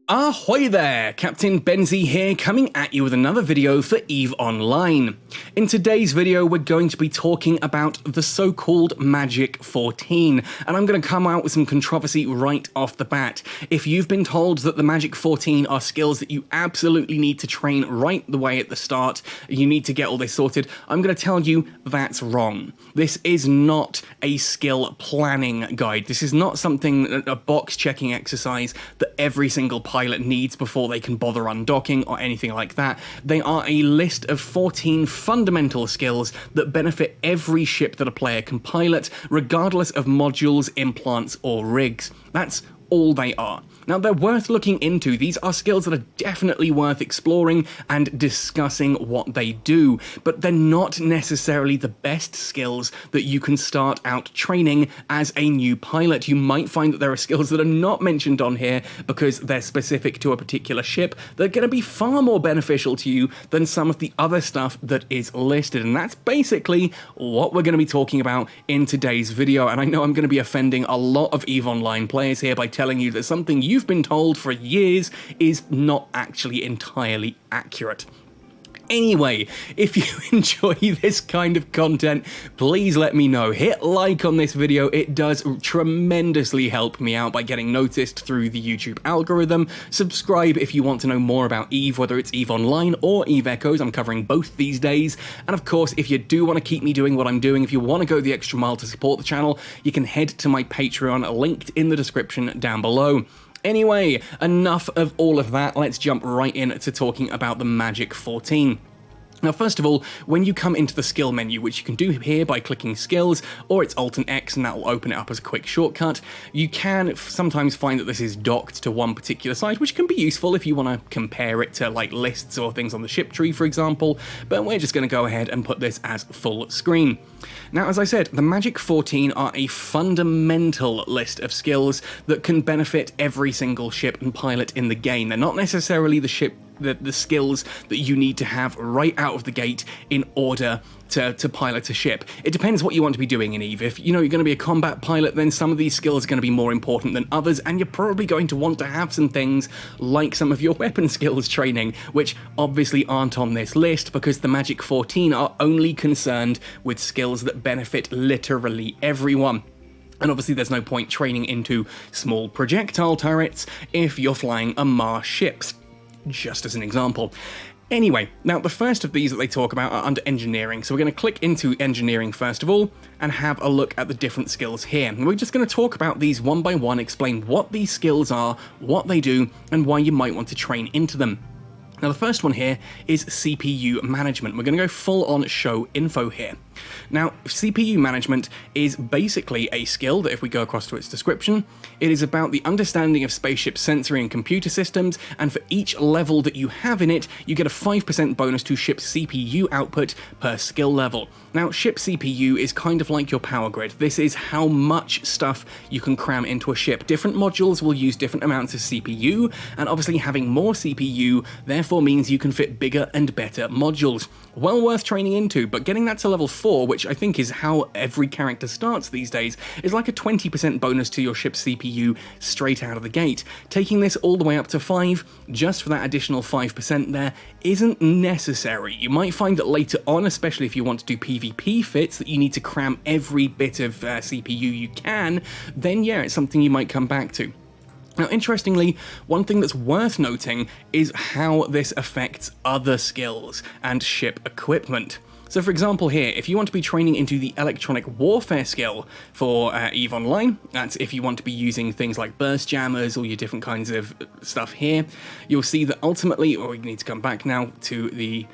Ahoy there! Captain Benzie here, coming at you with another video for EVE Online. In today's video, we're going to be talking about the so-called Magic 14, and I'm going to come out with some controversy right off the bat. If you've been told that the Magic 14 are skills that you absolutely need to train right the way at the start, you need to get all this sorted, I'm going to tell you that's wrong. This is not a skill planning guide. This is not something, a box-checking exercise that every single pilot needs before they can bother undocking or anything like that. They are a list of 14 fundamental skills that benefit every ship that a player can pilot, regardless of modules, implants, or rigs. That's all they are. Now, they're worth looking into. These are skills that are definitely worth exploring and discussing what they do, but they're not necessarily the best skills that you can start out training as a new pilot. You might find that there are skills that are not mentioned on here because they're specific to a particular ship that are going to be far more beneficial to you than some of the other stuff that is listed, and that's basically what we're going to be talking about in today's video. And I know I'm going to be offending a lot of EVE Online players here by telling you that something you've been told for years is not actually entirely accurate. Anyway, if you enjoy this kind of content, please let me know. Hit like on this video. It does tremendously help me out by getting noticed through the YouTube algorithm. Subscribe if you want to know more about EVE, whether it's EVE Online or EVE Echoes. I'm covering both these days. And of course, if you do want to keep me doing what I'm doing, if you want to go the extra mile to support the channel, you can head to my Patreon, linked in the description down below. Anyway, enough of all of that, let's jump right in to talking about the Magic 14. Now, first of all, when you come into the skill menu, which you can do here by clicking skills, or it's Alt and X and that will open it up as a quick shortcut, you can sometimes find that this is docked to one particular site, which can be useful if you want to compare it to like lists or things on the ship tree, for example, but we're just going to go ahead and put this as full screen. Now, as I said, the Magic 14 are a fundamental list of skills that can benefit every single ship and pilot in the game. They're not necessarily the skills that you need to have right out of the gate in order to pilot a ship. It depends what you want to be doing in EVE. If you're going to be a combat pilot, then some of these skills are going to be more important than others, and you're probably going to want to have some things like some of your weapon skills training, which obviously aren't on this list because the Magic 14 are only concerned with skills that benefit literally everyone. And obviously there's no point training into small projectile turrets if you're flying a Mars ships, just as an example. Anyway, now the first of these that they talk about are under engineering, so we're going to click into engineering first of all and have a look at the different skills here. And we're just going to talk about these one by one, explain what these skills are, what they do, and why you might want to train into them. Now the first one here is CPU management. We're going to go full on show info here. Now, CPU management is basically a skill that if we go across to its description, it is about the understanding of spaceship sensory and computer systems, and for each level that you have in it, you get a 5% bonus to ship CPU output per skill level. Now, ship CPU is kind of like your power grid. This is how much stuff you can cram into a ship. Different modules will use different amounts of CPU, and obviously having more CPU therefore means you can fit bigger and better modules. Well worth training into, but getting that to level 4, which I think is how every character starts these days, is like a 20% bonus to your ship's CPU straight out of the gate. Taking this all the way up to 5, just for that additional 5% there, isn't necessary. You might find that later on, especially if you want to do PvP fits, that you need to cram every bit of CPU you can, then yeah, it's something you might come back to. Now, interestingly, one thing that's worth noting is how this affects other skills and ship equipment. So for example here, if you want to be training into the electronic warfare skill for EVE Online, that's if you want to be using things like burst jammers or your different kinds of stuff here, you'll see that ultimately, or you need to come back now to the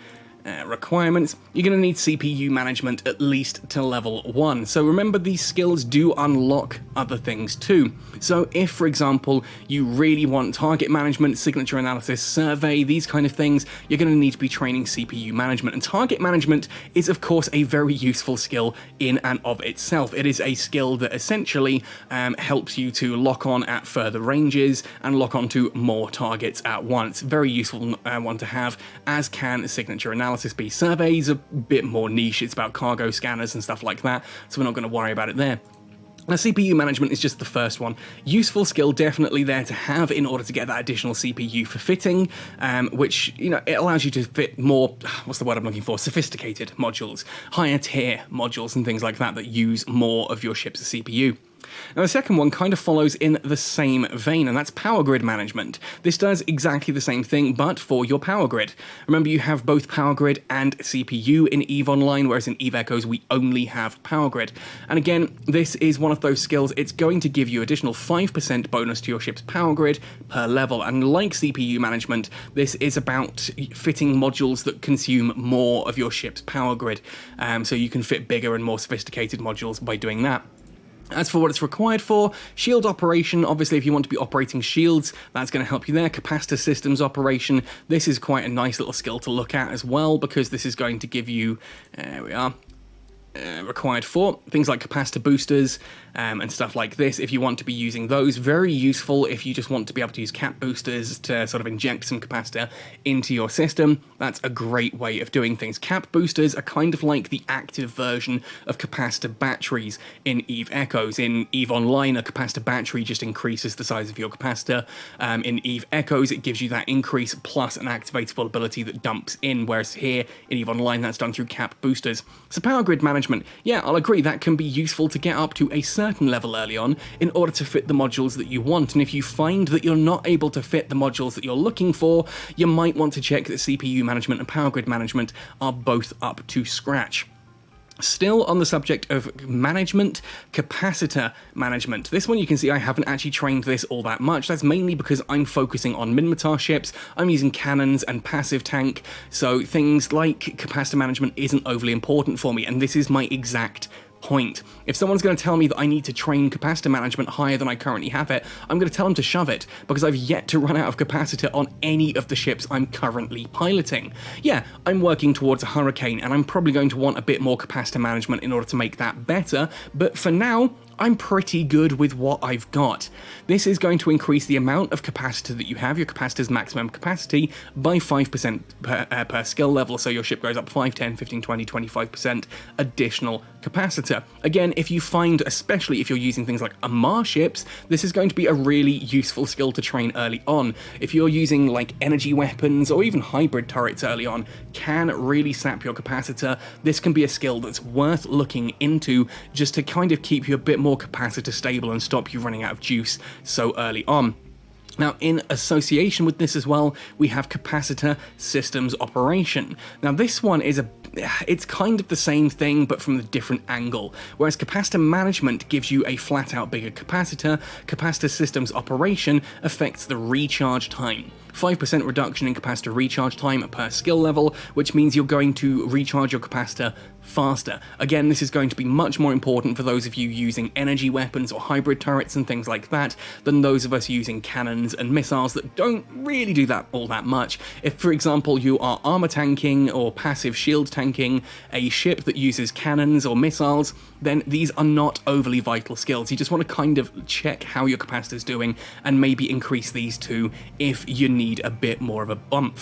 requirements, you're going to need CPU management at least to level 1. So remember, these skills do unlock other things too. So if, for example, you really want target management, signature analysis, survey, these kind of things, you're going to need to be training CPU management. And target management is, of course, a very useful skill in and of itself. It is a skill that essentially helps you to lock on at further ranges and lock onto more targets at once. Very useful one to have, as can signature analysis be. Survey's a bit more niche. It's about cargo scanners and stuff like that, so we're not going to worry about it there. Now, CPU management is just the first one. Useful skill definitely there to have in order to get that additional CPU for fitting, which, it allows you to fit more, what's the word I'm looking for, sophisticated modules, higher tier modules and things like that that use more of your ship's CPU. Now, the second one kind of follows in the same vein, and that's power grid management. This does exactly the same thing, but for your power grid. Remember, you have both power grid and CPU in EVE Online, whereas in EVE Echoes, we only have power grid. And again, this is one of those skills. It's going to give you additional 5% bonus to your ship's power grid per level. And like CPU management, this is about fitting modules that consume more of your ship's power grid. So you can fit bigger and more sophisticated modules by doing that. As for what it's required for, shield operation, obviously if you want to be operating shields, that's going to help you there. Capacitor systems operation, this is quite a nice little skill to look at as well, because this is going to give you, there we are, required for things like capacitor boosters and stuff like this. If you want to be using those, very useful if you just want to be able to use cap boosters to sort of inject some capacitor into your system. That's a great way of doing things. Cap boosters are kind of like the active version of capacitor batteries in EVE Echoes. In EVE Online, a capacitor battery just increases the size of your capacitor. In EVE Echoes, it gives you that increase plus an activatable ability that dumps in, whereas here in EVE Online, that's done through cap boosters. So power grid management, yeah, I'll agree, that can be useful to get up to a certain level early on in order to fit the modules that you want. And if you find that you're not able to fit the modules that you're looking for, you might want to check that CPU management and power grid management are both up to scratch. Still on the subject of management, capacitor management. This one you can see I haven't actually trained this all that much. That's mainly because I'm focusing on Minmatar ships. I'm using cannons and passive tank, so things like capacitor management isn't overly important for me, and this is my exact point. If someone's going to tell me that I need to train capacitor management higher than I currently have it, I'm going to tell them to shove it, because I've yet to run out of capacitor on any of the ships I'm currently piloting. Yeah, I'm working towards a Hurricane, and I'm probably going to want a bit more capacitor management in order to make that better, but for now, I'm pretty good with what I've got. This is going to increase the amount of capacitor that you have, your capacitor's maximum capacity, by 5% per skill level, so your ship goes up 5, 10, 15, 20, 25% additional capacitor. Again, if you find, especially if you're using things like Amar ships, this is going to be a really useful skill to train early on. If you're using like energy weapons or even hybrid turrets early on, can really sap your capacitor. This can be a skill that's worth looking into just to kind of keep you a bit more capacitor stable and stop you running out of juice so early on. Now, in association with this as well, we have capacitor systems operation. Now, this one is it's kind of the same thing, but from a different angle. Whereas capacitor management gives you a flat-out bigger capacitor, capacitor systems operation affects the recharge time. 5% reduction in capacitor recharge time per skill level, which means you're going to recharge your capacitor faster. Again, this is going to be much more important for those of you using energy weapons or hybrid turrets and things like that than those of us using cannons and missiles that don't really do that all that much. If, for example, you are armor tanking or passive shield tanking a ship that uses cannons or missiles, then these are not overly vital skills. You just want to kind of check how your capacitor is doing and maybe increase these two if you need a bit more of a bump.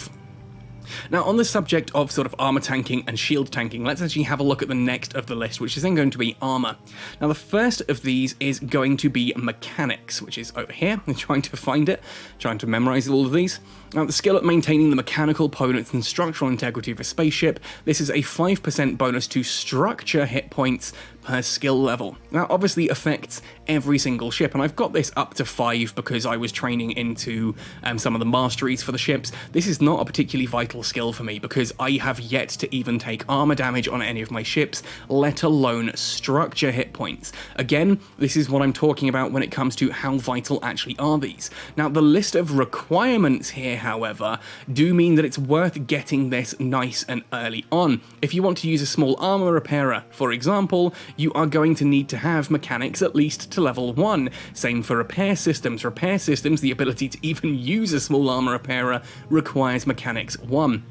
Now, on the subject of sort of armor tanking and shield tanking, let's actually have a look at the next of the list, which is then going to be armor. Now, the first of these is going to be mechanics, which is over here. I'm trying to find it, trying to memorize all of these. Now, the skill at maintaining the mechanical components and structural integrity of a spaceship, this is a 5% bonus to structure hit points per skill level. Now, obviously affects every single ship, and I've got this up to 5 because I was training into some of the masteries for the ships. This is not a particularly vital skill for me because I have yet to even take armor damage on any of my ships, let alone structure hit points. Again, this is what I'm talking about when it comes to how vital actually are these. Now, the list of requirements here, however, do mean that it's worth getting this nice and early on. If you want to use a small armor repairer, for example, you are going to need to have mechanics at least to level 1. Same for repair systems. Repair systems, the ability to even use a small armor repairer, requires mechanics 1.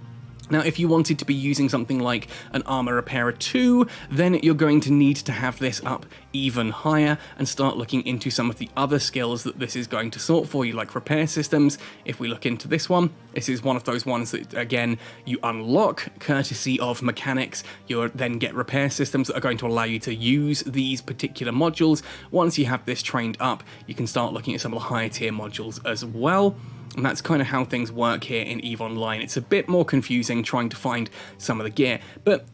Now, if you wanted to be using something like an Armor Repairer 2, then you're going to need to have this up even higher and start looking into some of the other skills that this is going to sort for you, like repair systems. If we look into this one, this is one of those ones that, again, you unlock courtesy of mechanics. You'll then get repair systems that are going to allow you to use these particular modules. Once you have this trained up, you can start looking at some of the higher tier modules as well. And that's kind of how things work here in EVE Online. It's a bit more confusing trying to find some of the gear, but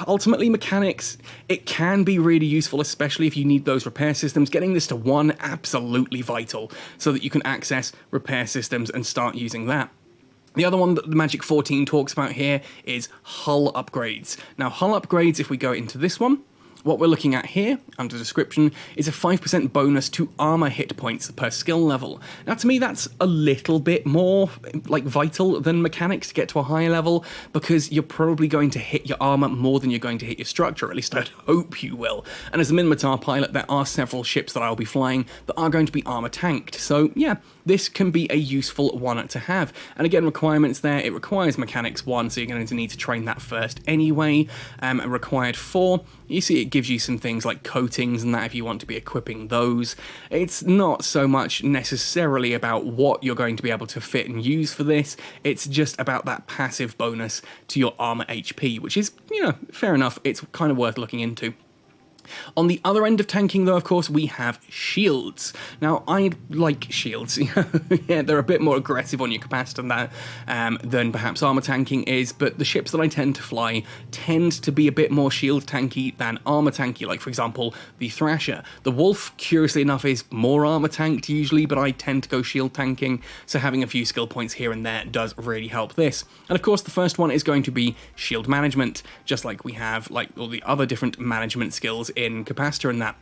ultimately mechanics, it can be really useful, especially if you need those repair systems. Getting this to 1, absolutely vital, so that you can access repair systems and start using that. The other one that the Magic 14 talks about here is hull upgrades. Now, hull upgrades, if we go into this one, what we're looking at here, under description, is a 5% bonus to armor hit points per skill level. Now, to me, that's a little bit more, like, vital than mechanics to get to a higher level, because you're probably going to hit your armor more than you're going to hit your structure, at least I'd hope you will. And as a Minmatar pilot, there are several ships that I'll be flying that are going to be armor tanked, so yeah, this can be a useful one to have. And again, requirements there, it requires mechanics 1, so you're going to need to train that first anyway. Required 4, you see it gives you some things like coatings and that if you want to be equipping those. It's not so much necessarily about what you're going to be able to fit and use for this, it's just about that passive bonus to your armor HP, which is, you know, fair enough, it's kind of worth looking into. On the other end of tanking, though, of course, we have shields. Now, I like shields. Yeah, they're a bit more aggressive on your capacitor than perhaps armor tanking is, but the ships that I tend to fly tend to be a bit more shield tanky than armor tanky, like, for example, the Thrasher. The Wolf, curiously enough, is more armor tanked usually, but I tend to go shield tanking, so having a few skill points here and there does really help this. And of course, the first one is going to be shield management, just like we have like all the other different management skills in Capacitor and that.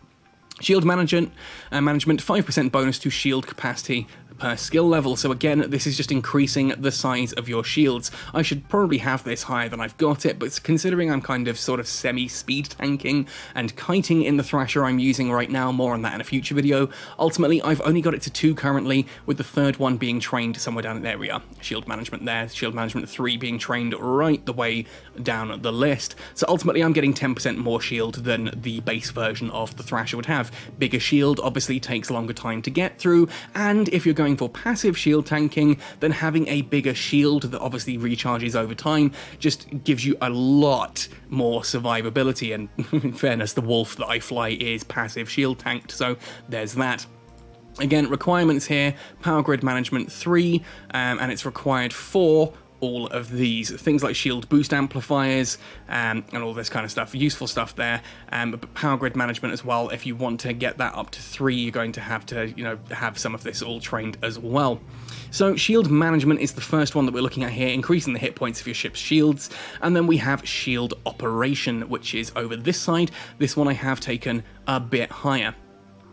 Shield management, 5% bonus to shield capacity per skill level, so again, this is just increasing the size of your shields. I should probably have this higher than I've got it, but considering I'm kind of sort of semi-speed tanking and kiting in the Thrasher I'm using right now, more on that in a future video, ultimately I've only got it to 2 currently, with the third one being trained somewhere down there. We are. Shield management there, shield management 3 being trained right the way down the list, so ultimately I'm getting 10% more shield than the base version of the Thrasher would have. Bigger shield obviously takes a longer time to get through, and if you're going for passive shield tanking, then having a bigger shield that obviously recharges over time just gives you a lot more survivability, and in fairness, the Wolf that I fly is passive shield tanked, so there's that. Again, requirements here, power grid management 3, and it's required 4 all of these things like shield boost amplifiers and all this kind of stuff, useful stuff there, but power grid management as well. If you want to get that up to 3, you're going to have to, you know, have some of this all trained as well. So shield management is the first one that we're looking at here, increasing the hit points of your ship's shields, and then we have shield operation, which is over this side. This one I have taken a bit higher.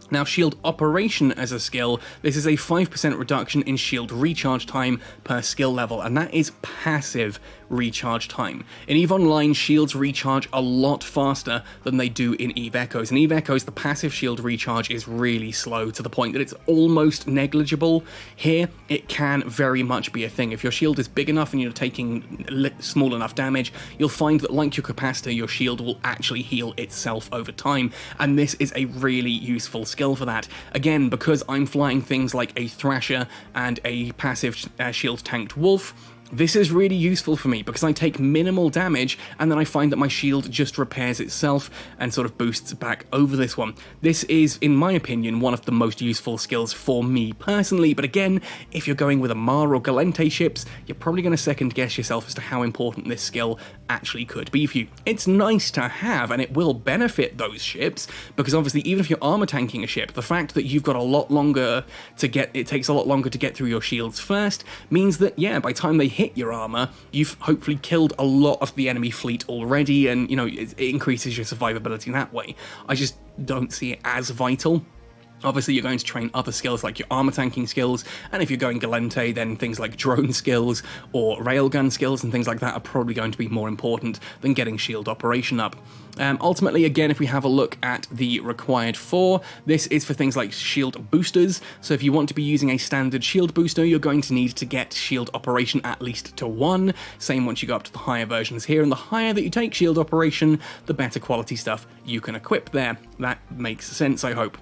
Now, shield operation as a skill, this is a 5% reduction in shield recharge time per skill level, and that is passive recharge time. In EVE Online, shields recharge a lot faster than they do in EVE Echoes. In EVE Echoes, the passive shield recharge is really slow to the point that it's almost negligible. Here, it can very much be a thing. If your shield is big enough and you're taking small enough damage, you'll find that, like your capacitor, your shield will actually heal itself over time, and this is a really useful skill for that. Again, because I'm flying things like a Thrasher and a passive shield tanked Wolf, this is really useful for me because I take minimal damage and then I find that my shield just repairs itself and sort of boosts back over this one. This is, in my opinion, one of the most useful skills for me personally, but again, if you're going with a Mar or Galente ships, you're probably going to second guess yourself as to how important this skill actually could be for you. It's nice to have and it will benefit those ships because obviously even if you're armor tanking a ship, the fact that you've got a lot longer to get, it takes a lot longer to get through your shields first, means that, yeah, by the time they hit your armor, you've hopefully killed a lot of the enemy fleet already, and, you know, it increases your survivability that way. I just don't see it as vital. Obviously, you're going to train other skills like your armor tanking skills, and if you're going Galente, then things like drone skills or railgun skills and things like that are probably going to be more important than getting shield operation up. Ultimately, again, if we have a look at the required 4, this is for things like shield boosters. So if you want to be using a standard shield booster, you're going to need to get shield operation at least to 1. Same once you go up to the higher versions here, and the higher that you take shield operation, the better quality stuff you can equip there. That makes sense, I hope.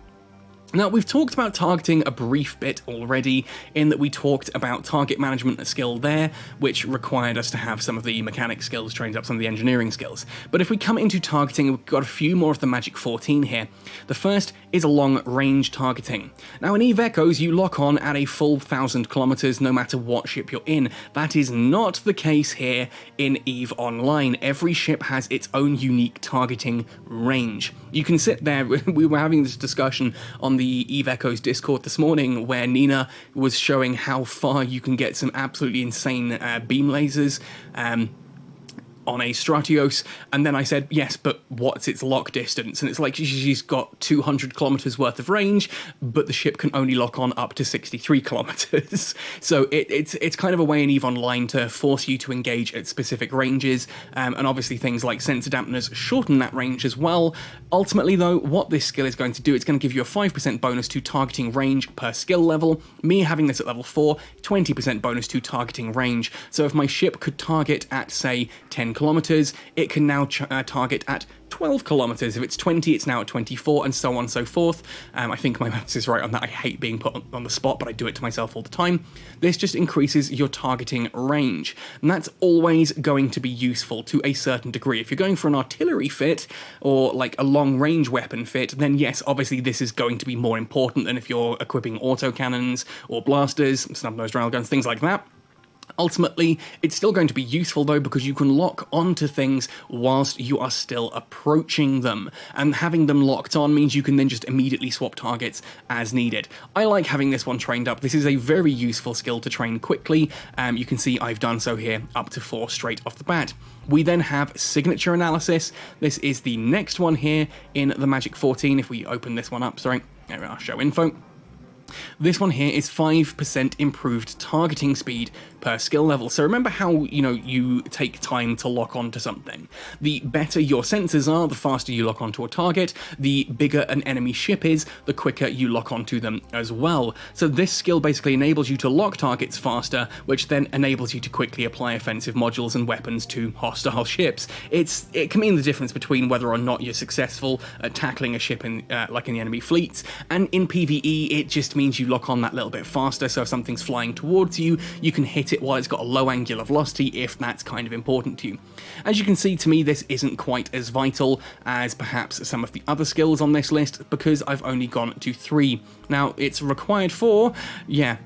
Now, we've talked about targeting a brief bit already, in that we talked about target management, a skill there, which required us to have some of the mechanic skills trained up, some of the engineering skills. But if we come into targeting, we've got a few more of the Magic 14 here. The first is a long-range targeting. Now, in EVE Echoes, you lock on at a full 1,000 kilometers no matter what ship you're in. That is not the case here in EVE Online. Every ship has its own unique targeting range. You can sit there, we were having this discussion on the EVE Echoes Discord this morning where Nina was showing how far you can get some absolutely insane beam lasers on a Stratios, and then I said, yes, but what's its lock distance? And it's like she's got 200 kilometers worth of range, but the ship can only lock on up to 63 kilometers. So it's kind of a way in EVE Online to force you to engage at specific ranges, and obviously things like sensor dampeners shorten that range as well. Ultimately, though, what this skill is going to do, it's going to give you a 5% bonus to targeting range per skill level. Me having this at level 4, 20% bonus to targeting range. So if my ship could target at, say, 10 kilometers, it can now target at 12 kilometers. If it's 20, it's now at 24, and so on and so forth. I think my maths is right on that. I hate being put on the spot, but I do it to myself all the time. This just increases your targeting range, and that's always going to be useful to a certain degree. If you're going for an artillery fit, or like a long-range weapon fit, then yes, obviously this is going to be more important than if you're equipping autocannons, or blasters, snub-nosed railguns, things like that. Ultimately, it's still going to be useful though, because you can lock onto things whilst you are still approaching them, and having them locked on means you can then just immediately swap targets as needed. I like having this one trained up. This is a very useful skill to train quickly. You can see I've done so here up to 4 straight off the bat. We then have signature analysis. This is the next one here in the Magic 14. If we open this one up, sorry, there we are, show info. This one here is 5% improved targeting speed per skill level. So remember how, you take time to lock onto something. The better your sensors are, the faster you lock onto a target. The bigger an enemy ship is, the quicker you lock onto them as well. So this skill basically enables you to lock targets faster, which then enables you to quickly apply offensive modules and weapons to hostile ships. It can mean the difference between whether or not you're successful at tackling a ship in like in the enemy fleets, and in PvE it just means you lock on that little bit faster, so if something's flying towards you, you can hit it while it's got a low angular velocity if that's kind of important to you. As you can see, to me this isn't quite as vital as perhaps some of the other skills on this list, because I've only gone to 3. Now, it's required for,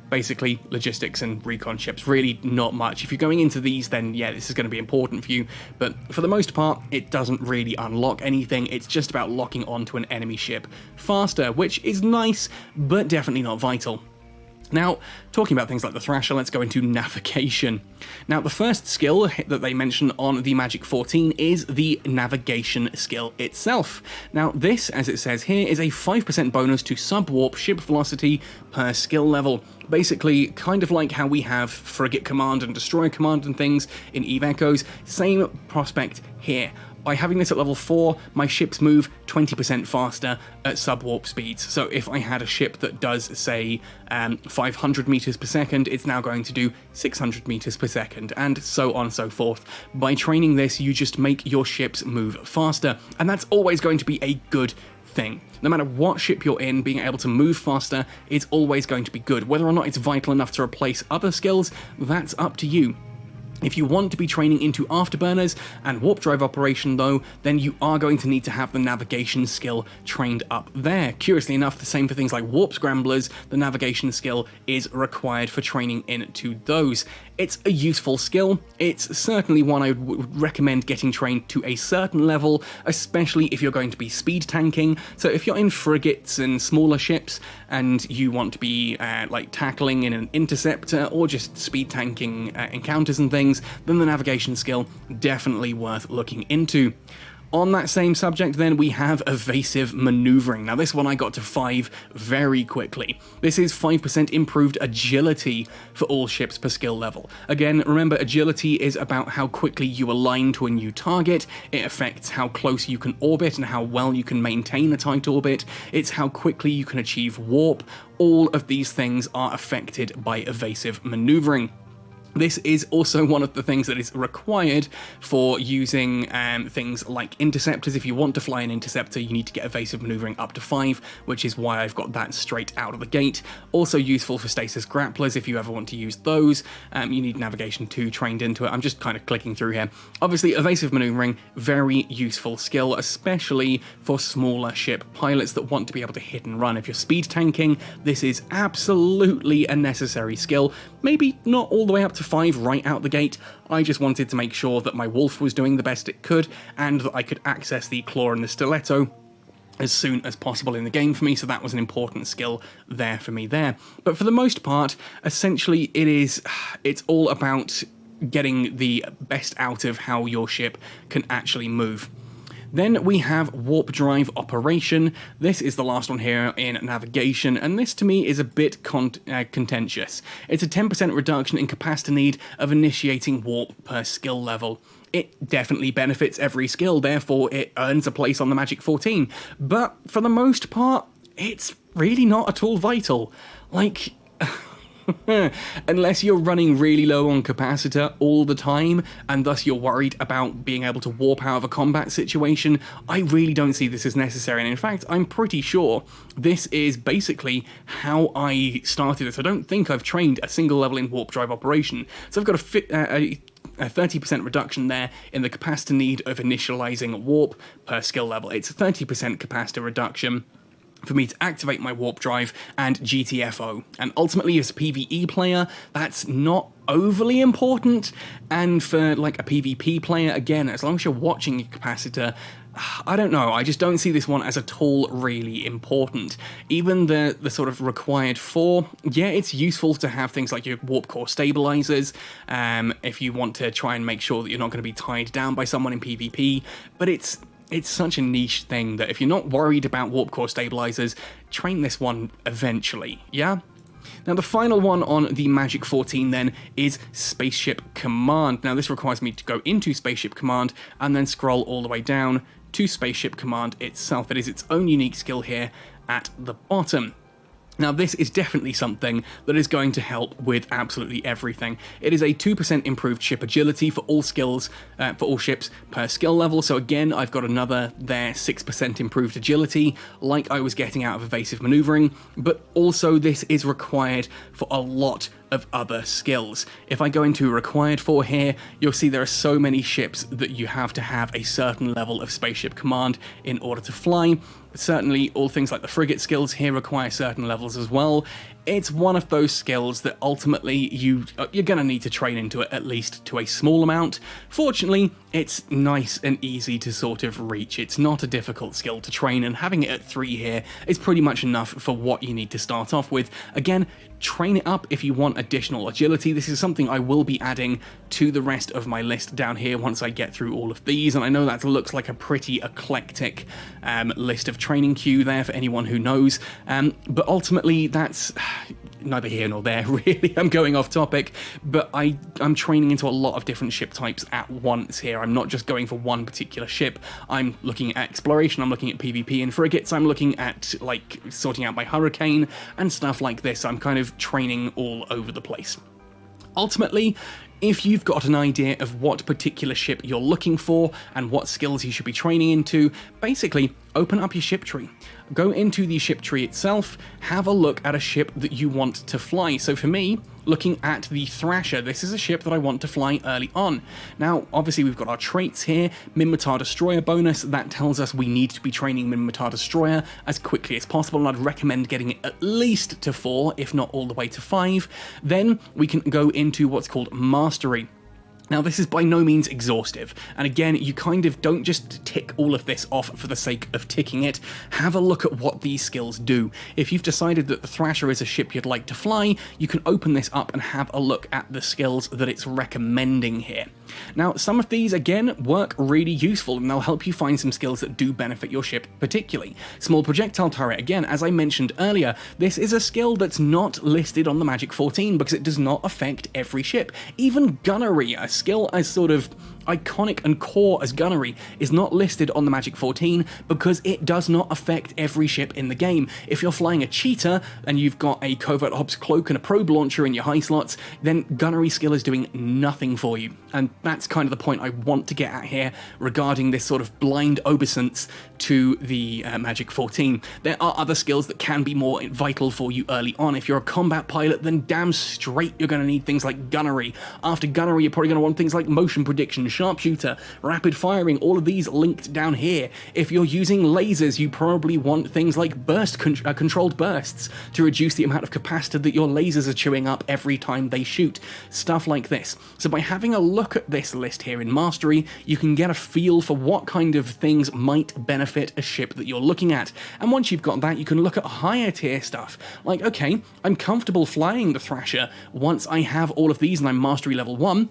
basically logistics and recon ships, really not much. If you're going into these, then yeah, this is going to be important for you, but for the most part, it doesn't really unlock anything. It's just about locking onto an enemy ship faster, which is nice, but definitely not vital. Now, talking about things like the Thrasher, let's go into navigation. Now, the first skill that they mention on the Magic 14 is the navigation skill itself. Now, this, as it says here, is a 5% bonus to sub-warp ship velocity per skill level. Basically, kind of like how we have frigate command and destroyer command and things in EVE Echoes, same prospect here. By having this at level 4, my ships move 20% faster at sub-warp speeds. So if I had a ship that does, say, 500 meters per second, it's now going to do 600 meters per second, and so on and so forth. By training this, you just make your ships move faster, and that's always going to be a good thing. No matter what ship you're in, being able to move faster is always going to be good. Whether or not it's vital enough to replace other skills, that's up to you. If you want to be training into afterburners and warp drive operation though, then you are going to need to have the navigation skill trained up there. Curiously enough, the same for things like warp scramblers, the navigation skill is required for training into those. It's a useful skill. It's certainly one I would recommend getting trained to a certain level, especially if you're going to be speed tanking. So if you're in frigates and smaller ships and you want to be like tackling in an interceptor or just speed tanking encounters and things, then the navigation skill definitely worth looking into. On that same subject then, we have evasive maneuvering. Now this one I got to 5 very quickly. This is 5% improved agility for all ships per skill level. Again, remember, agility is about how quickly you align to a new target. It affects how close you can orbit and how well you can maintain a tight orbit. It's how quickly you can achieve warp. All of these things are affected by evasive maneuvering. This is also one of the things that is required for using things like interceptors. If you want to fly an interceptor, you need to get evasive maneuvering up to 5, which is why I've got that straight out of the gate. Also useful for stasis grapplers if you ever want to use those. You need navigation 2 trained into it. I'm just kind of clicking through here. Obviously, evasive maneuvering, very useful skill, especially for smaller ship pilots that want to be able to hit and run. If you're speed tanking, this is absolutely a necessary skill. Maybe not all the way up to 5 right out the gate. I just wanted to make sure that my Wolf was doing the best it could and that I could access the claw and the stiletto as soon as possible in the game for me, so that was an important skill there for me there. But for the most part, essentially it's all about getting the best out of how your ship can actually move. Then we have warp drive operation. This is the last one here in navigation, and this to me is a bit contentious. It's a 10% reduction in capacitor need of initiating warp per skill level. It definitely benefits every skill, therefore it earns a place on the Magic 14. But for the most part, it's really not at all vital. Like, unless you're running really low on capacitor all the time, and thus you're worried about being able to warp out of a combat situation, I really don't see this as necessary. And in fact, I'm pretty sure this is basically how I started this. I don't think I've trained a single level in warp drive operation. So I've got a 30% reduction there in the capacitor need of initializing warp per skill level. It's a 30% capacitor reduction for me to activate my warp drive and GTFO. And ultimately, as a PvE player, that's not overly important. And for like a PvP player, again, as long as you're watching your capacitor, I don't know, I just don't see this one as at all really important. Even the sort of required 4, yeah, it's useful to have things like your warp core stabilizers, if you want to try and make sure that you're not going to be tied down by someone in PvP, but it's such a niche thing that if you're not worried about warp core stabilizers, train this one eventually, yeah? Now the final one on the Magic 14 then is Spaceship Command. Now this requires me to go into Spaceship Command and then scroll all the way down to Spaceship Command itself. It is its own unique skill here at the bottom. Now this is definitely something that is going to help with absolutely everything. It is a 2% improved ship agility for all skills, for all ships per skill level. So again, I've got another there 6% improved agility, like I was getting out of evasive maneuvering, but also this is required for a lot of other skills. If I go into required 4 here, you'll see there are so many ships that you have to have a certain level of Spaceship Command in order to fly. Certainly all things like the frigate skills here require certain levels as well. It's one of those skills that ultimately you're going to need to train into it at least to a small amount. Fortunately, it's nice and easy to sort of reach. It's not a difficult skill to train, and having it at 3 here is pretty much enough for what you need to start off with. Again, train it up if you want additional agility. This is something I will be adding to the rest of my list down here once I get through all of these, and I know that looks like a pretty eclectic list of training queue there for anyone who knows, but ultimately that's neither here nor there, really. I'm going off topic, but I'm training into a lot of different ship types at once here. I'm not just going for one particular ship. I'm looking at exploration, I'm looking at PvP and frigates, I'm looking at like sorting out my hurricane and stuff like this. I'm kind of training all over the place. Ultimately, if you've got an idea of what particular ship you're looking for and what skills you should be training into, basically open up your ship tree. Go into the ship tree itself, have a look at a ship that you want to fly. So for me, looking at the Thrasher, this is a ship that I want to fly early on. Now, obviously we've got our traits here, Minmatar Destroyer bonus, that tells us we need to be training Minmatar Destroyer as quickly as possible, and I'd recommend getting it at least to 4, if not all the way to 5. Then we can go into what's called Mastery. Now, this is by no means exhaustive, and again, you kind of don't just tick all of this off for the sake of ticking it. Have a look at what these skills do. If you've decided that the Thrasher is a ship you'd like to fly, you can open this up and have a look at the skills that it's recommending here. Now, some of these, again, work really useful, and they'll help you find some skills that do benefit your ship particularly. Small projectile turret, again, as I mentioned earlier, this is a skill that's not listed on the Magic 14 because it does not affect every ship. Even gunnery, a skill as sort of iconic and core as gunnery, is not listed on the Magic 14 because it does not affect every ship in the game. If you're flying a cheetah and you've got a covert ops cloak and a probe launcher in your high slots, then gunnery skill is doing nothing for you. And that's kind of the point I want to get at here regarding this sort of blind obeisance to the Magic 14. There are other skills that can be more vital for you early on. If you're a combat pilot, then damn straight you're going to need things like gunnery. After gunnery, you're probably going to want things like motion prediction, sharpshooter, rapid firing, all of these linked down here. If you're using lasers, you probably want things like controlled bursts to reduce the amount of capacitor that your lasers are chewing up every time they shoot. Stuff like this. So by having a look at this list here in Mastery, you can get a feel for what kind of things might benefit a ship that you're looking at. And once you've got that, you can look at higher tier stuff. Like, okay, I'm comfortable flying the Thrasher once I have all of these and I'm Mastery level 1.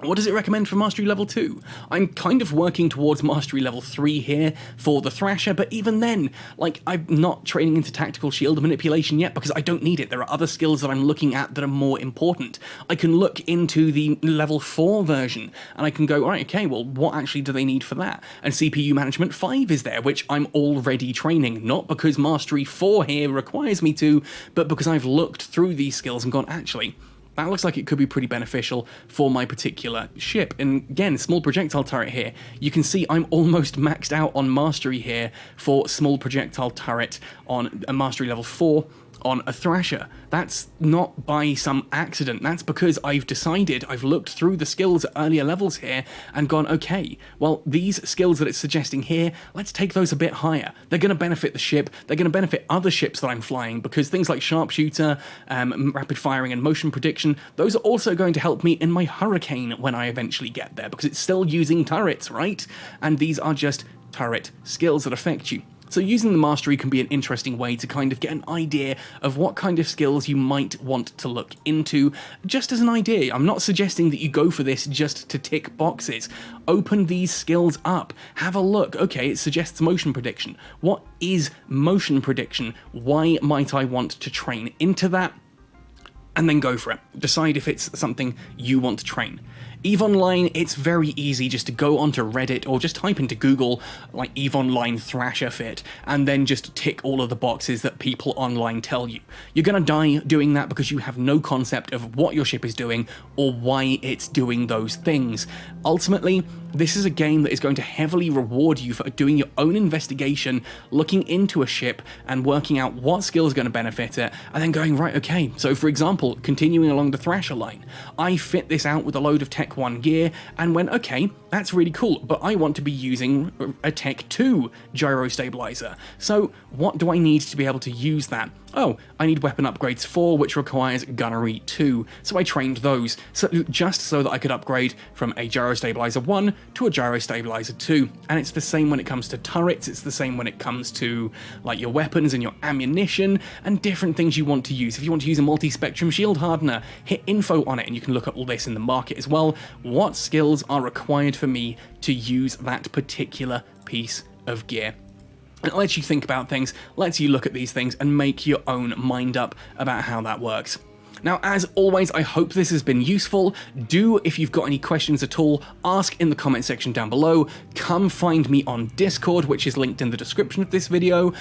What does it recommend for Mastery level 2? I'm kind of working towards Mastery level 3 here for the Thrasher, but even then, like, I'm not training into tactical shield manipulation yet because I don't need it. There are other skills that I'm looking at that are more important. I can look into the level 4 version, and I can go, all right, okay, well, what actually do they need for that? And CPU Management 5 is there, which I'm already training, not because Mastery 4 here requires me to, but because I've looked through these skills and gone, actually, that looks like it could be pretty beneficial for my particular ship. And again, small projectile turret here. You can see I'm almost maxed out on Mastery here for small projectile turret on a Mastery level 4 on a Thrasher. That's not by some accident. That's because I've decided, I've looked through the skills at earlier levels here and gone, okay, well, these skills that it's suggesting here, let's take those a bit higher. They're going to benefit the ship. They're going to benefit other ships that I'm flying because things like sharpshooter, rapid firing, and motion prediction, those are also going to help me in my Hurricane when I eventually get there because it's still using turrets, right? And these are just turret skills that affect you. So using the Mastery can be an interesting way to kind of get an idea of what kind of skills you might want to look into, just as an idea. I'm not suggesting that you go for this just to tick boxes. Open these skills up. Have a look. Okay, it suggests motion prediction. What is motion prediction? Why might I want to train into that? And then go for it. Decide if it's something you want to train. EVE Online, it's very easy just to go onto Reddit or just type into Google, like EVE Online Thrasher fit, and then just tick all of the boxes that people online tell you. You're gonna die doing that because you have no concept of what your ship is doing or why it's doing those things. Ultimately, this is a game that is going to heavily reward you for doing your own investigation, looking into a ship and working out what skill is going to benefit it, and then going, right, okay, so for example, continuing along the Thrasher line, I fit this out with a load of Tech 1 gear and went, okay, that's really cool, but I want to be using a Tech 2 gyro stabilizer. So what do I need to be able to use that? Oh, I need weapon upgrades 4, which requires gunnery 2. So I trained those, just so that I could upgrade from a gyro stabilizer 1 to a gyro stabilizer 2. And it's the same when it comes to turrets, it's the same when it comes to like your weapons and your ammunition and different things you want to use. If you want to use a multi-spectrum shield hardener, hit info on it and you can look at all this in the market as well. What skills are required for me to use that particular piece of gear? It lets you think about things, lets you look at these things and make your own mind up about how that works. Now, as always, I hope this has been useful. Do, if you've got any questions at all, ask in the comment section down below. Come find me on Discord, which is linked in the description of this video.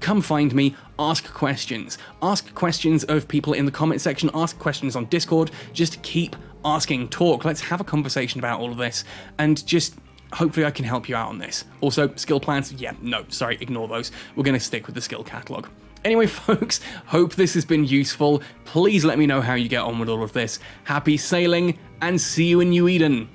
Come find me, ask questions. Ask questions of people in the comment section, ask questions on Discord. Just keep asking, talk. Let's have a conversation about all of this and just hopefully I can help you out on this. Also, skill plans, yeah, no, sorry, ignore those. We're going to stick with the skill catalog. Anyway, folks, hope this has been useful. Please let me know how you get on with all of this. Happy sailing, and see you in New Eden.